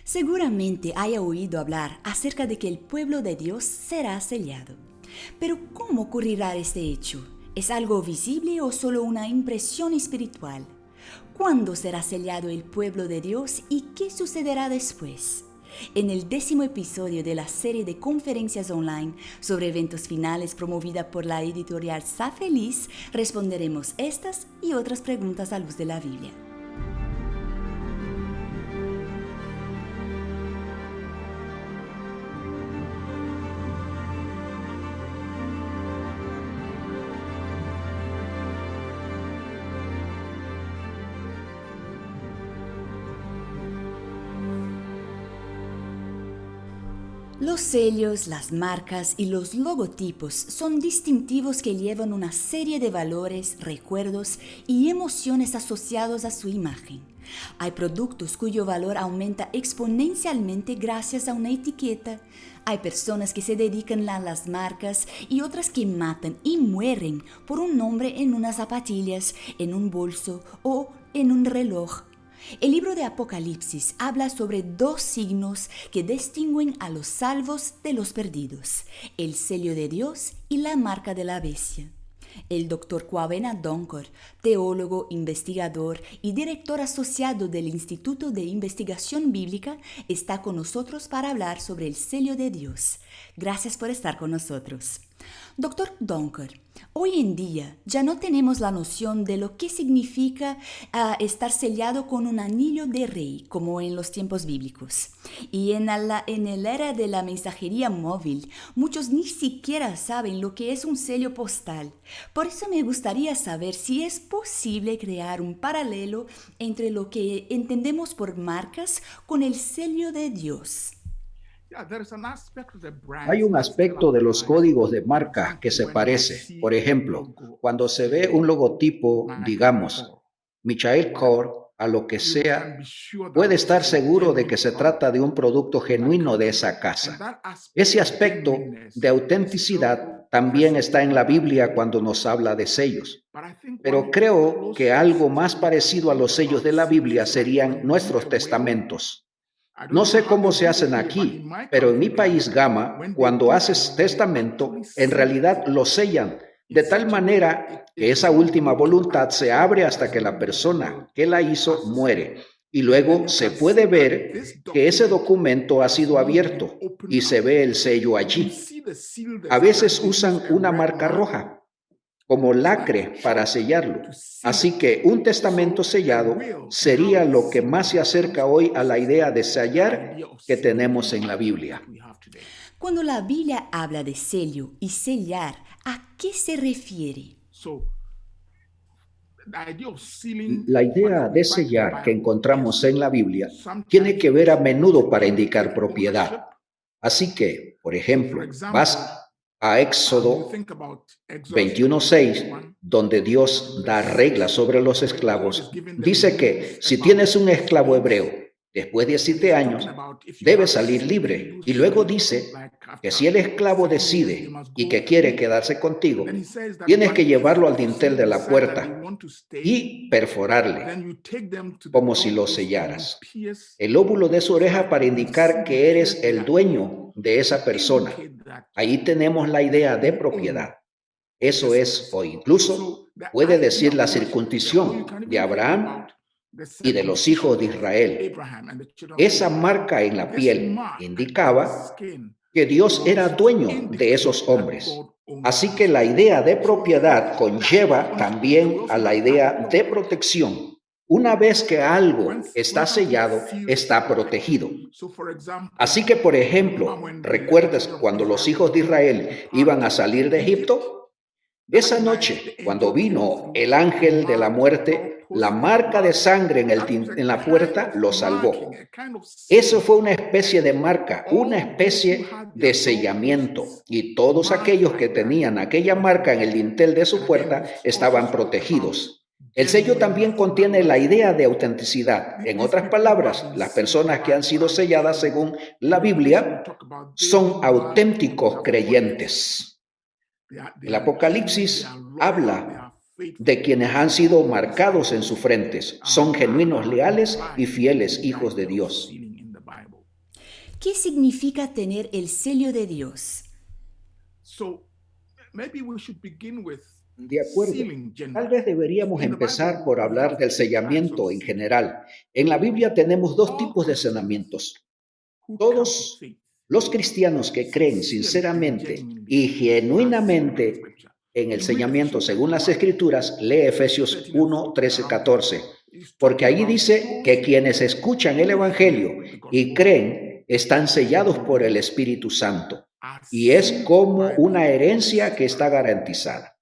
Seguramente haya oído hablar acerca de que el pueblo de Dios será sellado. Pero ¿cómo ocurrirá este hecho? ¿Es algo visible o solo una impresión espiritual? ¿Cuándo será sellado el pueblo de Dios y qué sucederá después? En el 10º episodio de la serie de conferencias online sobre eventos finales promovida por la editorial Sa Feliz, responderemos estas y otras preguntas a luz de la Biblia. Los sellos, las marcas y los logotipos son distintivos que llevan una serie de valores, recuerdos y emociones asociados a su imagen. Hay productos cuyo valor aumenta exponencialmente gracias a una etiqueta. Hay personas que se dedican a las marcas y otras que matan y mueren por un nombre en unas zapatillas, en un bolso o en un reloj. El libro de Apocalipsis habla sobre dos signos que distinguen a los salvos de los perdidos, el sello de Dios y la marca de la bestia. El Dr. Kwabena Donkor, teólogo, investigador y director asociado del Instituto de Investigación Bíblica, está con nosotros para hablar sobre el sello de Dios. Gracias por estar con nosotros. Dr. Donkor, hoy en día ya no tenemos la noción de lo que significa estar sellado con un anillo de rey, como en los tiempos bíblicos. Y en el era de la mensajería móvil, muchos ni siquiera saben lo que es un sello postal. Por eso me gustaría saber si es posible crear un paralelo entre lo que entendemos por marcas con el sello de Dios. Hay un aspecto de los códigos de marca que se parece. Por ejemplo, cuando se ve un logotipo, digamos, Michael Kors, a lo que sea, puede estar seguro de que se trata de un producto genuino de esa casa. Ese aspecto de autenticidad también está en la Biblia cuando nos habla de sellos. Pero creo que algo más parecido a los sellos de la Biblia serían nuestros testamentos. No sé cómo se hacen aquí, pero en mi país, Gama, cuando haces testamento, en realidad lo sellan, de tal manera que esa última voluntad se abre hasta que la persona que la hizo muere. Y luego se puede ver que ese documento ha sido abierto y se ve el sello allí. A veces usan una marca roja como lacre para sellarlo. Así que un testamento sellado sería lo que más se acerca hoy a la idea de sellar que tenemos en la Biblia. Cuando la Biblia habla de sello y sellar, ¿a qué se refiere? La idea de sellar que encontramos en la Biblia tiene que ver a menudo para indicar propiedad. Así que, por ejemplo, vas a Éxodo 21:6, donde Dios da reglas sobre los esclavos, dice que si tienes un esclavo hebreo, después de 7 años, debe salir libre. Y luego dice que si el esclavo decide y que quiere quedarse contigo, tienes que llevarlo al dintel de la puerta y perforarle, como si lo sellaras. El lóbulo de su oreja para indicar que eres el dueño de esa persona. Ahí tenemos la idea de propiedad. Eso es, o incluso puede decir la circuncisión de Abraham y de los hijos de Israel. Esa marca en la piel indicaba que Dios era dueño de esos hombres. Así que la idea de propiedad conlleva también a la idea de protección. Una vez que algo está sellado, está protegido. Así que, por ejemplo, ¿recuerdas cuando los hijos de Israel iban a salir de Egipto? Esa noche, cuando vino el ángel de la muerte, la marca de sangre en la puerta lo salvó. Eso fue una especie de marca, una especie de sellamiento. Y todos aquellos que tenían aquella marca en el dintel de su puerta estaban protegidos. El sello también contiene la idea de autenticidad. En otras palabras, las personas que han sido selladas según la Biblia son auténticos creyentes. El Apocalipsis habla de quienes han sido marcados en sus frentes. Son genuinos, leales y fieles hijos de Dios. ¿Qué significa tener el sello de Dios? De acuerdo. Tal vez deberíamos empezar por hablar del sellamiento en general. En la Biblia tenemos dos tipos de sellamientos. Todos los cristianos que creen sinceramente y genuinamente en el sellamiento según las Escrituras, lee Efesios 1, 13, 14. Porque ahí dice que quienes escuchan el Evangelio y creen están sellados por el Espíritu Santo. Y es como una herencia que está garantizada.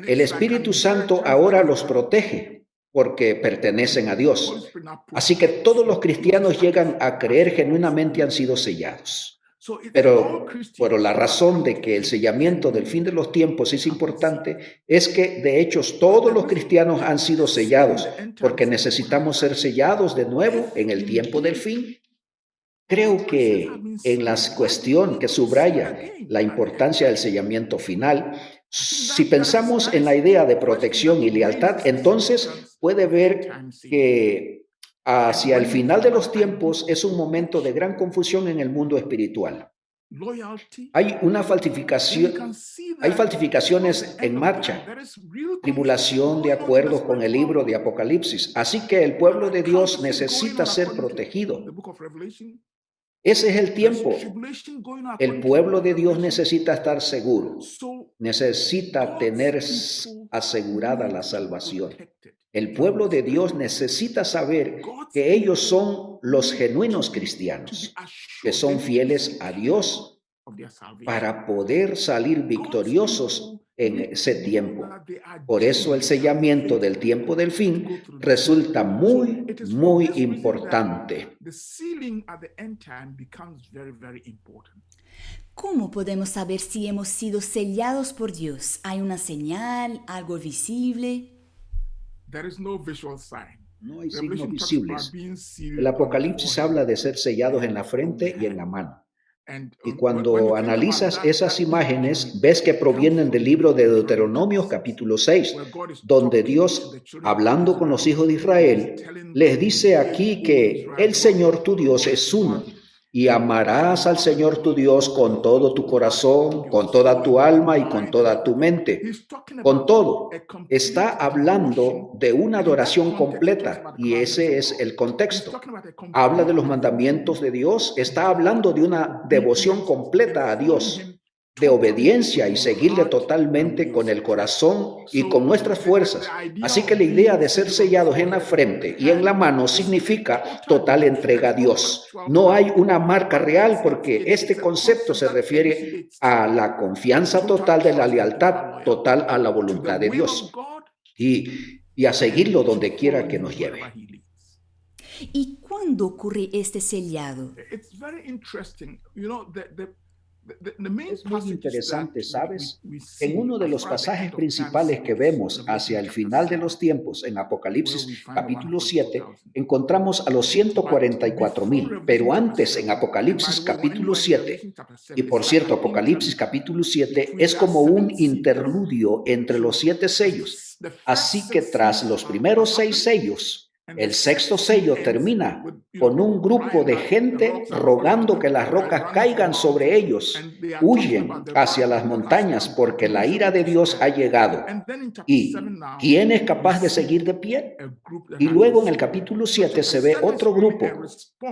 El Espíritu Santo ahora los protege porque pertenecen a Dios. Así que todos los cristianos llegan a creer genuinamente han sido sellados. Pero por la razón de que el sellamiento del fin de los tiempos es importante, es que de hecho todos los cristianos han sido sellados, porque necesitamos ser sellados de nuevo en el tiempo del fin. Creo que en la cuestión que subraya la importancia del sellamiento final, si pensamos en la idea de protección y lealtad, entonces puede ver que hacia el final de los tiempos es un momento de gran confusión en el mundo espiritual. Hay falsificaciones en marcha, tribulación de acuerdo con el libro de Apocalipsis. Así que el pueblo de Dios necesita ser protegido. Ese es el tiempo. El pueblo de Dios necesita estar seguro, necesita tener asegurada la salvación. El pueblo de Dios necesita saber que ellos son los genuinos cristianos, que son fieles a Dios para poder salir victoriosos en ese tiempo. Por eso el sellamiento del tiempo del fin resulta muy, muy importante. ¿Cómo podemos saber si hemos sido sellados por Dios? ¿Hay una señal, algo visible? No hay signos visibles. El Apocalipsis habla de ser sellados en la frente y en la mano. Y cuando analizas esas imágenes, ves que provienen del libro de Deuteronomio capítulo 6, donde Dios, hablando con los hijos de Israel, les dice aquí que el Señor tu Dios es uno. Y amarás al Señor tu Dios con todo tu corazón, con toda tu alma y con toda tu mente. Con todo, está hablando de una adoración completa y ese es el contexto. Habla de los mandamientos de Dios, está hablando de una devoción completa a Dios, de obediencia y seguirle totalmente con el corazón y con nuestras fuerzas. Así que la idea de ser sellados en la frente y en la mano significa total entrega a Dios. No hay una marca real porque este concepto se refiere a la confianza total de la lealtad total a la voluntad de Dios y a seguirlo donde quiera que nos lleve. ¿Y cuándo ocurre este sellado? Es muy interesante, ¿sabes? En uno de los pasajes principales que vemos hacia el final de los tiempos, en Apocalipsis capítulo 7, encontramos a los 144,000, pero antes en Apocalipsis capítulo 7, y por cierto, Apocalipsis capítulo 7 es como un interludio entre los 7 sellos. Así que tras los primeros 6 sellos, el sexto sello termina con un grupo de gente rogando que las rocas caigan sobre ellos. Huyen hacia las montañas porque la ira de Dios ha llegado. ¿Y quién es capaz de seguir de pie? Y luego en el capítulo 7 se ve otro grupo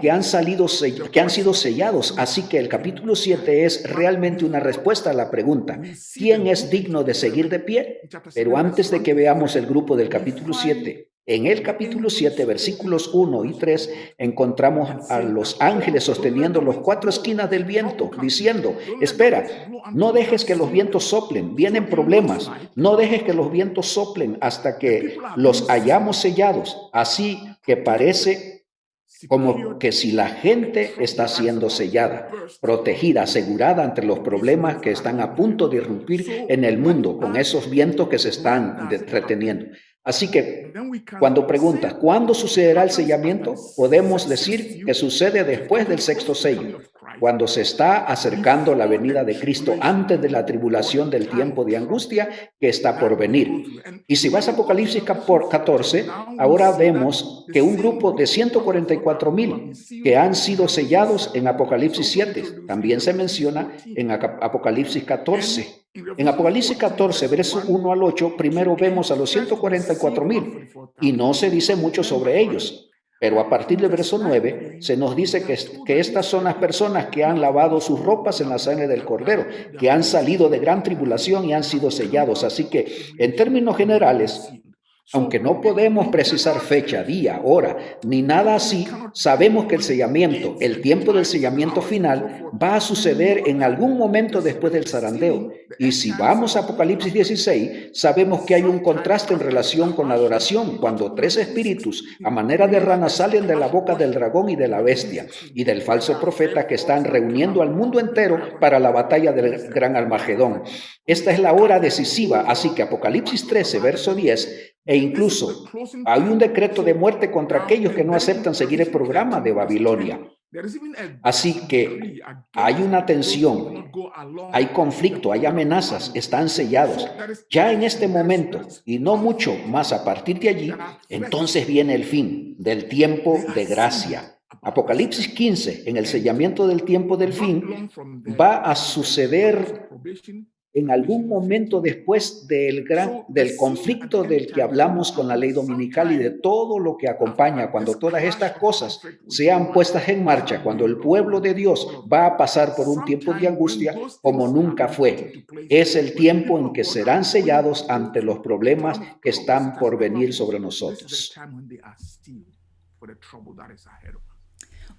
que han sido sellados. Así que el capítulo 7 es realmente una respuesta a la pregunta: ¿quién es digno de seguir de pie? Pero antes de que veamos el grupo del capítulo 7, en el capítulo 7, versículos 1 y 3, encontramos a los ángeles sosteniendo las 4 esquinas del viento, diciendo: espera, no dejes que los vientos soplen, vienen problemas, no dejes que los vientos soplen hasta que los hayamos sellados. Así que parece como que si la gente está siendo sellada, protegida, asegurada ante los problemas que están a punto de irrumpir en el mundo con esos vientos que se están reteniendo. Así que cuando preguntas, ¿cuándo sucederá el sellamiento? Podemos decir que sucede después del sexto sello, cuando se está acercando la venida de Cristo antes de la tribulación del tiempo de angustia que está por venir. Y si vas a Apocalipsis 14, ahora vemos que un grupo de 144,000 que han sido sellados en Apocalipsis 7, también se menciona en Apocalipsis 14. En Apocalipsis 14, verso 1 al 8, primero vemos a los 144,000 y no se dice mucho sobre ellos. Pero a partir del verso 9 se nos dice que estas son las personas que han lavado sus ropas en la sangre del Cordero, que han salido de gran tribulación y han sido sellados. Así que, en términos generales, aunque no podemos precisar fecha, día, hora, ni nada así, sabemos que el sellamiento, el tiempo del sellamiento final, va a suceder en algún momento después del zarandeo. Y si vamos a Apocalipsis 16, sabemos que hay un contraste en relación con la adoración, cuando 3 espíritus a manera de rana salen de la boca del dragón y de la bestia, y del falso profeta que están reuniendo al mundo entero para la batalla del gran Armagedón. Esta es la hora decisiva, así que Apocalipsis 13, verso 10, e incluso hay un decreto de muerte contra aquellos que no aceptan seguir el programa de Babilonia. Así que hay una tensión, hay conflicto, hay amenazas, están sellados. Ya en este momento, y no mucho más a partir de allí, entonces viene el fin del tiempo de gracia. Apocalipsis 15, en el sellamiento del tiempo del fin, va a suceder en algún momento después del conflicto del que hablamos con la ley dominical y de todo lo que acompaña, cuando todas estas cosas sean puestas en marcha, cuando el pueblo de Dios va a pasar por un tiempo de angustia como nunca fue. Es el tiempo en que serán sellados ante los problemas que están por venir sobre nosotros.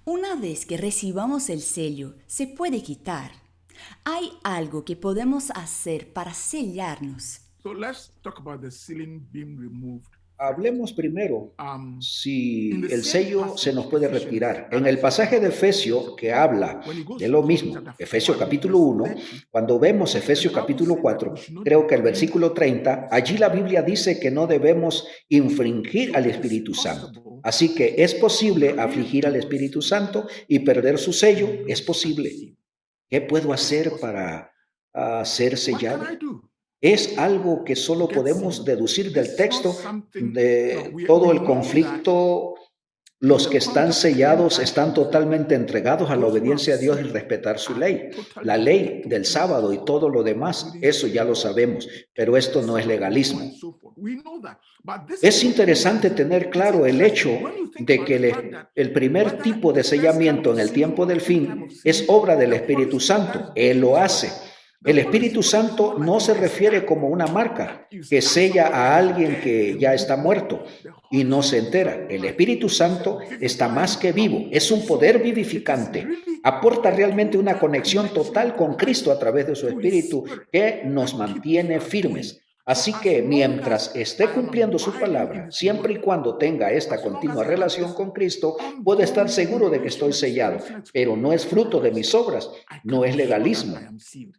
Una vez que recibamos el sello, se puede quitar. ¿Hay algo que podemos hacer para sellarnos? Hablemos primero si el sello se nos puede retirar. En el pasaje de Efesios que habla de lo mismo, Efesios capítulo 1, cuando vemos Efesios capítulo 4, creo que el versículo 30, allí la Biblia dice que no debemos infringir al Espíritu Santo. Así que es posible afligir al Espíritu Santo y perder su sello, es posible. ¿Qué puedo hacer para ser sellado? Es algo que solo podemos deducir del texto de todo el conflicto. Los que están sellados están totalmente entregados a la obediencia a Dios y respetar su ley. La ley del sábado y todo lo demás, eso ya lo sabemos, pero esto no es legalismo. Es interesante tener claro el hecho de que el primer tipo de sellamiento en el tiempo del fin es obra del Espíritu Santo. Él lo hace. El Espíritu Santo no se refiere como una marca que sella a alguien que ya está muerto y no se entera. El Espíritu Santo está más que vivo, es un poder vivificante. Aporta realmente una conexión total con Cristo a través de su Espíritu que nos mantiene firmes. Así que mientras esté cumpliendo su palabra, siempre y cuando tenga esta continua relación con Cristo, puedo estar seguro de que estoy sellado, pero no es fruto de mis obras, no es legalismo,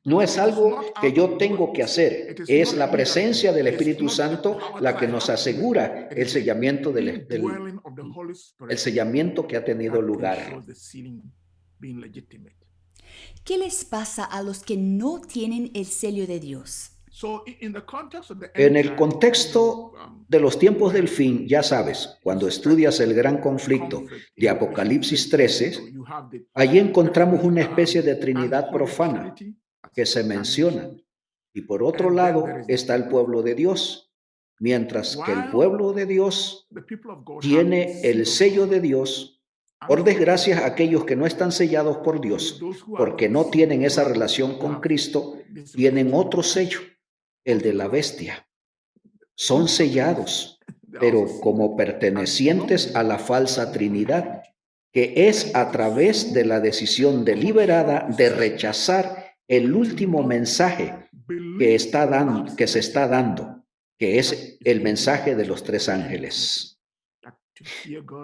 no es algo que yo tengo que hacer, es la presencia del Espíritu Santo la que nos asegura el sellamiento, el sellamiento que ha tenido lugar. ¿Qué les pasa a los que no tienen el sello de Dios? En el contexto de los tiempos del fin, ya sabes, cuando estudias el gran conflicto de Apocalipsis 13, allí encontramos una especie de Trinidad profana que se menciona. Y por otro lado está el pueblo de Dios, mientras que el pueblo de Dios tiene el sello de Dios. Por desgracia, aquellos que no están sellados por Dios, porque no tienen esa relación con Cristo, tienen otro sello, el de la bestia. Son sellados, pero como pertenecientes a la falsa Trinidad, que es a través de la decisión deliberada de rechazar el último mensaje que se está dando, que es el mensaje de los 3 ángeles.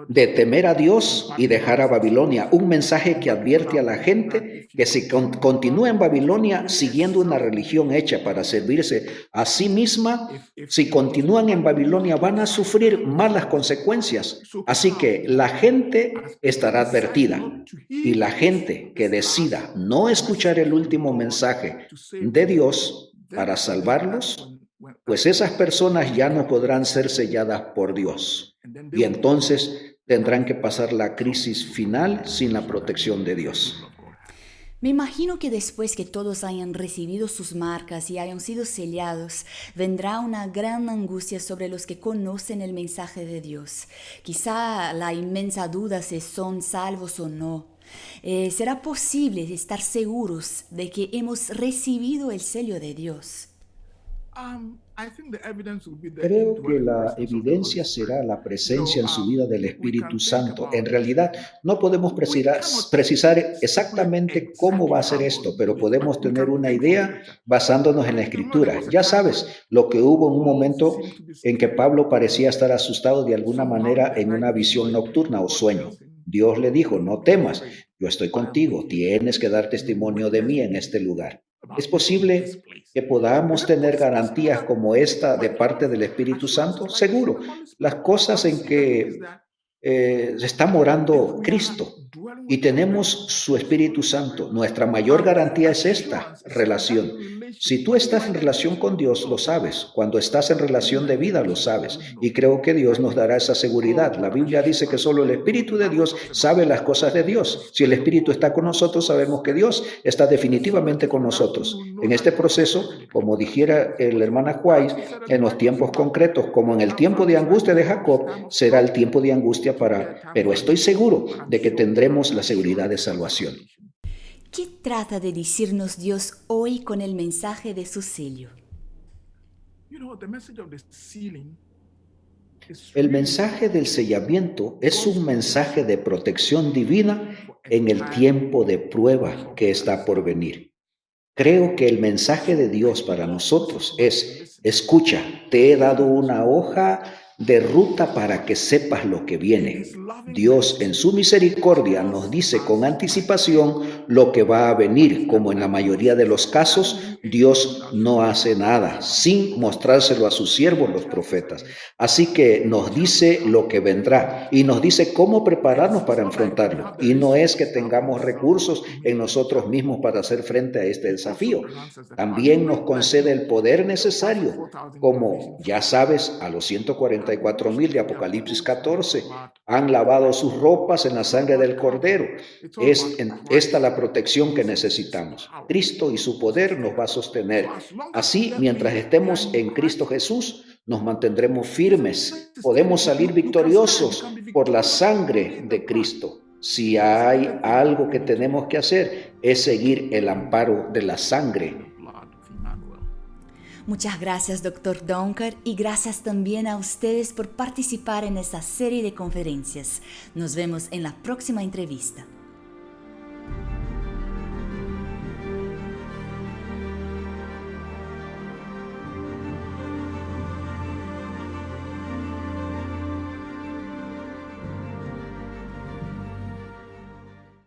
de temer a Dios y dejar a Babilonia. Un mensaje que advierte a la gente que si continúa en Babilonia siguiendo una religión hecha para servirse a sí misma, si continúan en Babilonia van a sufrir malas consecuencias. Así que la gente estará advertida y la gente que decida no escuchar el último mensaje de Dios para salvarlos, pues esas personas ya no podrán ser selladas por Dios. Y entonces tendrán que pasar la crisis final sin la protección de Dios. Me imagino que después que todos hayan recibido sus marcas y hayan sido sellados, vendrá una gran angustia sobre los que conocen el mensaje de Dios. Quizá la inmensa duda si son salvos o no. ¿Será posible estar seguros de que hemos recibido el sello de Dios? Creo que la evidencia será la presencia en su vida del Espíritu Santo. En realidad, no podemos precisar exactamente cómo va a ser esto, pero podemos tener una idea basándonos en la Escritura. Ya sabes, lo que hubo en un momento en que Pablo parecía estar asustado de alguna manera en una visión nocturna o sueño. Dios le dijo, no temas, yo estoy contigo, tienes que dar testimonio de mí en este lugar. ¿Es posible que podamos tener garantías como esta de parte del Espíritu Santo? Seguro. Las cosas en que está morando Cristo y tenemos su Espíritu Santo. Nuestra mayor garantía es esta relación. Si tú estás en relación con Dios, lo sabes. Cuando estás en relación de vida, lo sabes. Y creo que Dios nos dará esa seguridad. La Biblia dice que solo el Espíritu de Dios sabe las cosas de Dios. Si el Espíritu está con nosotros, sabemos que Dios está definitivamente con nosotros. En este proceso, como dijera el hermano White, en los tiempos concretos, como en el tiempo de angustia de Jacob, será el tiempo de angustia pero estoy seguro de que tendremos la seguridad de salvación. ¿Qué trata de decirnos Dios hoy con el mensaje de su sello? El mensaje del sellamiento es un mensaje de protección divina en el tiempo de prueba que está por venir. Creo que el mensaje de Dios para nosotros es, escucha, te he dado una hoja de ruta para que sepas lo que viene. Dios en su misericordia nos dice con anticipación lo que va a venir, como en la mayoría de los casos, Dios no hace nada sin mostrárselo a sus siervos los profetas. Así que nos dice lo que vendrá y nos dice cómo prepararnos para enfrentarlo. Y no es que tengamos recursos en nosotros mismos para hacer frente a este desafío. También nos concede el poder necesario, como ya sabes, a los 144,000 de Apocalipsis 14 han lavado sus ropas en la sangre del Cordero. Es esta la protección que necesitamos. Cristo y su poder nos va a sostener. Así, mientras estemos en Cristo Jesús, nos mantendremos firmes. Podemos salir victoriosos por la sangre de Cristo. Si hay algo que tenemos que hacer, es seguir el amparo de la sangre. Muchas gracias, Dr. Donker, y gracias también a ustedes por participar en esta serie de conferencias. Nos vemos en la próxima entrevista.